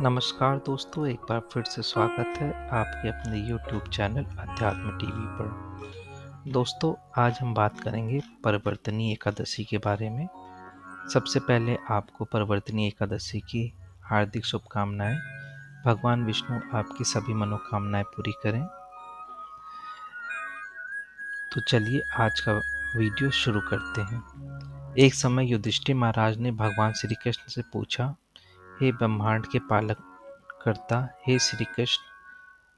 नमस्कार दोस्तों, एक बार फिर से स्वागत है आपके अपने YouTube चैनल अध्यात्म टीवी पर। दोस्तों, आज हम बात करेंगे परिवर्तनी एकादशी के बारे में। सबसे पहले आपको परिवर्तनी एकादशी की हार्दिक शुभकामनाएं। भगवान विष्णु आपकी सभी मनोकामनाएं पूरी करें। तो चलिए आज का वीडियो शुरू करते हैं। एक समय युधिष्ठिर महाराज ने भगवान श्री कृष्ण से पूछा, हे ब्रह्मांड के पालक कर्ता, हे श्री कृष्ण,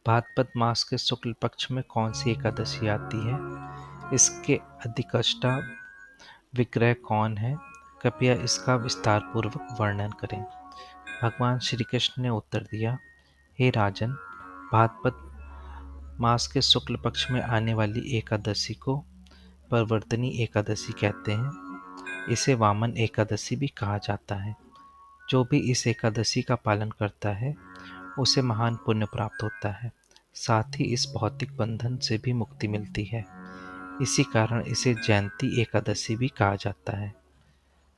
भाद्रपद मास के शुक्ल पक्ष में कौन सी एकादशी आती है? इसके अधिष्ठाता विग्रह कौन है? कृपया इसका विस्तार पूर्वक वर्णन करें। भगवान श्री कृष्ण ने उत्तर दिया, हे राजन, भाद्रपद मास के शुक्ल पक्ष में आने वाली एकादशी को परिवर्तनी एकादशी कहते हैं। इसे वामन एकादशी भी कहा जाता है। जो भी इस एकादशी का पालन करता है उसे महान पुण्य प्राप्त होता है। साथ ही इस भौतिक बंधन से भी मुक्ति मिलती है। इसी कारण इसे जयंती एकादशी भी कहा जाता है।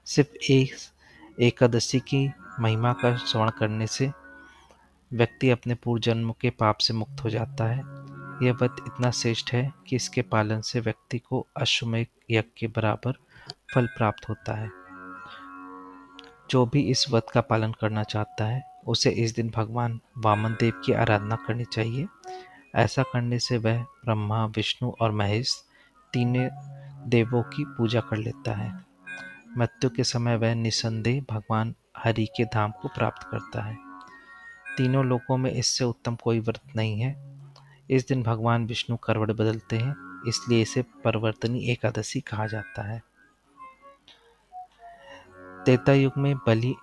सिर्फ एक एकादशी की महिमा का श्रवण करने से व्यक्ति अपने पूर्व जन्म के पाप से मुक्त हो जाता है। यह व्रत इतना श्रेष्ठ है कि इसके पालन से व्यक्ति को अश्वमेध यज्ञ के बराबर फल प्राप्त होता है। जो भी इस व्रत का पालन करना चाहता है उसे इस दिन भगवान वामन देव की आराधना करनी चाहिए। ऐसा करने से वह ब्रह्मा, विष्णु और महेश तीनों देवों की पूजा कर लेता है। मृत्यु के समय वह निसंदेह भगवान हरि के धाम को प्राप्त करता है। तीनों लोकों में इससे उत्तम कोई व्रत नहीं है। इस दिन भगवान विष्णु करवट बदलते हैं, इसलिए इसे परिवर्तनी एकादशी कहा जाता है। त्रेता युग में बलि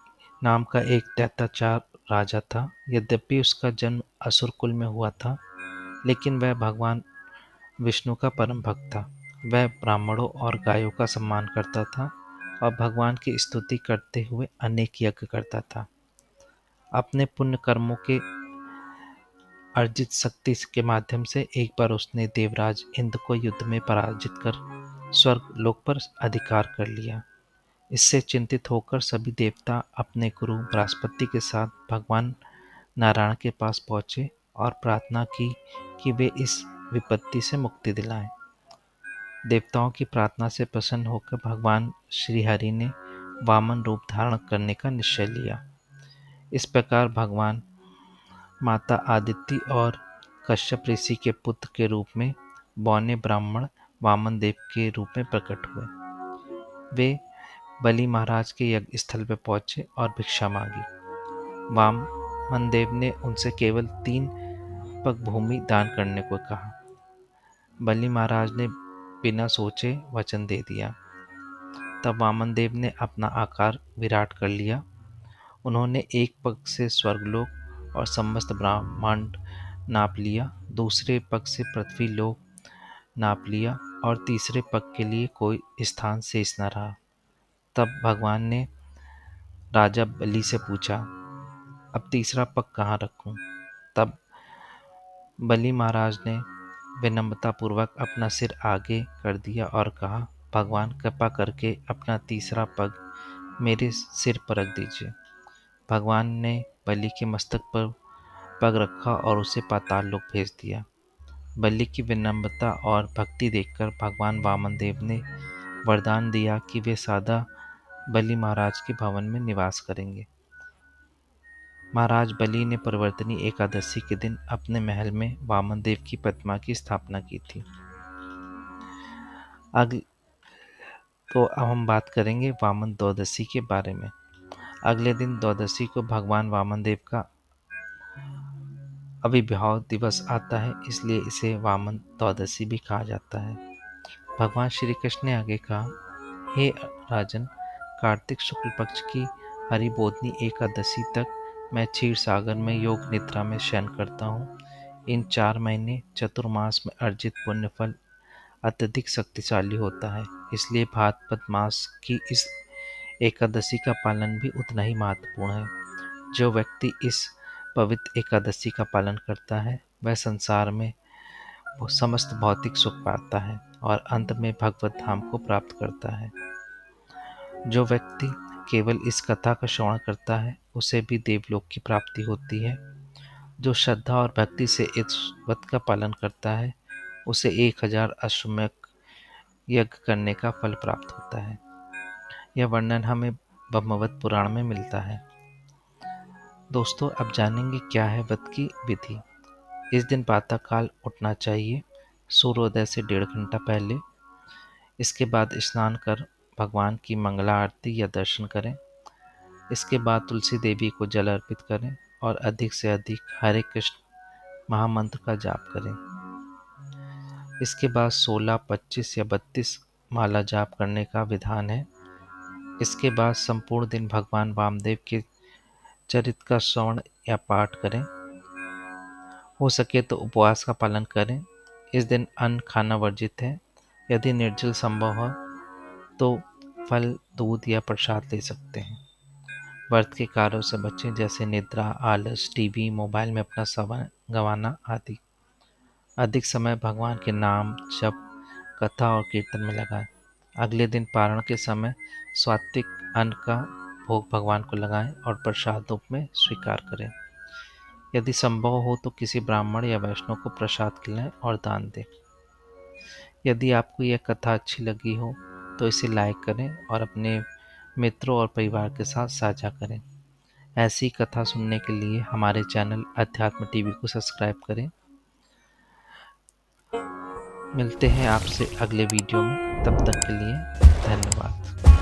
नाम का एक दैत्याचार राजा था। यद्यपि उसका जन्म असुर कुल में हुआ था, लेकिन वह भगवान विष्णु का परम भक्त था। वह ब्राह्मणों और गायों का सम्मान करता था और भगवान की स्तुति करते हुए अनेक यज्ञ करता था। अपने पुण्य कर्मों के अर्जित शक्ति के माध्यम से एक बार उसने देवराज इंद्र को युद्ध में पराजित कर स्वर्ग लोक पर अधिकार कर लिया। इससे चिंतित होकर सभी देवता अपने गुरु बृहस्पति के साथ भगवान नारायण के पास पहुंचे और प्रार्थना की कि वे इस विपत्ति से मुक्ति दिलाएं। देवताओं की प्रार्थना से प्रसन्न होकर भगवान श्रीहरि ने वामन रूप धारण करने का निश्चय लिया। इस प्रकार भगवान माता आदित्य और कश्यप ऋषि के पुत्र के रूप में बौने ब्राह्मण वामन देव के रूप में प्रकट हुए। वे बलि महाराज के यज्ञ स्थल पर पहुंचे और भिक्षा मांगी। वामन देव ने उनसे केवल 3 पग भूमि दान करने को कहा। बलि महाराज ने बिना सोचे वचन दे दिया। तब वामन देव ने अपना आकार विराट कर लिया। उन्होंने एक पग से स्वर्गलोक और समस्त ब्रह्मांड नाप लिया, दूसरे पग से पृथ्वी लोक नाप लिया और तीसरे पग के लिए कोई स्थान शेष न रहा। तब भगवान ने राजा बलि से पूछा, अब तीसरा पग कहाँ रखूं? तब बलि महाराज ने विनम्रता पूर्वक अपना सिर आगे कर दिया और कहा, भगवान कृपा करके अपना तीसरा पग मेरे सिर पर रख दीजिए। भगवान ने बलि के मस्तक पर पग रखा और उसे पाताल लोक भेज दिया। बलि की विनम्रता और भक्ति देखकर भगवान वामन देव ने वरदान दिया कि वे सदा बलि महाराज के भवन में निवास करेंगे। महाराज बलि ने परिवर्तनी एकादशी के दिन अपने महल में वामन देव की प्रतिमा की स्थापना की थी। तो अब हम बात करेंगे वामन द्वादशी के बारे में। अगले दिन द्वादशी को भगवान वामन देव का आविर्भाव दिवस आता है, इसलिए इसे वामन द्वादशी भी कहा जाता है। भगवान श्री कृष्ण ने आगे कहा, हे राजन, कार्तिक शुक्ल पक्ष की हरिबोधनी एकादशी तक मैं क्षीर सागर में योग निद्रा में शयन करता हूँ। इन 4 महीने चतुर्मास में अर्जित पुण्य फल अत्यधिक शक्तिशाली होता है, इसलिए भाद्रपद मास की इस एकादशी का पालन भी उतना ही महत्वपूर्ण है। जो व्यक्ति इस पवित्र एकादशी का पालन करता है वह संसार में वो समस्त भौतिक सुख पाता है और अंत में भगवत धाम को प्राप्त करता है। जो व्यक्ति केवल इस कथा का श्रवण करता है उसे भी देवलोक की प्राप्ति होती है। जो श्रद्धा और भक्ति से इस व्रत का पालन करता है उसे 1000 अश्वमेध यज्ञ करने का फल प्राप्त होता है। यह वर्णन हमें ब्रह्मवत पुराण में मिलता है। दोस्तों, अब जानेंगे क्या है व्रत की विधि। इस दिन प्रातःकाल उठना चाहिए, सूर्योदय से 1.5 घंटा पहले। इसके बाद स्नान कर भगवान की मंगला आरती या दर्शन करें। इसके बाद तुलसी देवी को जल अर्पित करें और अधिक से अधिक हरे कृष्ण महामंत्र का जाप करें। इसके बाद 16, 25 या 32 माला जाप करने का विधान है। इसके बाद संपूर्ण दिन भगवान वामदेव के चरित्र का श्रवण या पाठ करें। हो सके तो उपवास का पालन करें। इस दिन अन्न खाना वर्जित है। यदि निर्जल संभव हो तो फल, दूध या प्रसाद ले सकते हैं। व्रत के कार्यों से बचें, जैसे निद्रा, आलस, टीवी, मोबाइल में अपना समय गंवाना आदि। अधिक समय भगवान के नाम, जप, कथा और कीर्तन में लगाएं। अगले दिन पारण के समय सात्विक अन्न का भोग भगवान को लगाएं और प्रसाद रूप में स्वीकार करें। यदि संभव हो तो किसी ब्राह्मण या वैष्णव को प्रसाद खिलाएं और दान दें। यदि आपको यह कथा अच्छी लगी हो तो इसे लाइक करें और अपने मित्रों और परिवार के साथ साझा करें। ऐसी कथा सुनने के लिए हमारे चैनल अध्यात्म टीवी को सब्सक्राइब करें। मिलते हैं आपसे अगले वीडियो में। तब तक के लिए धन्यवाद।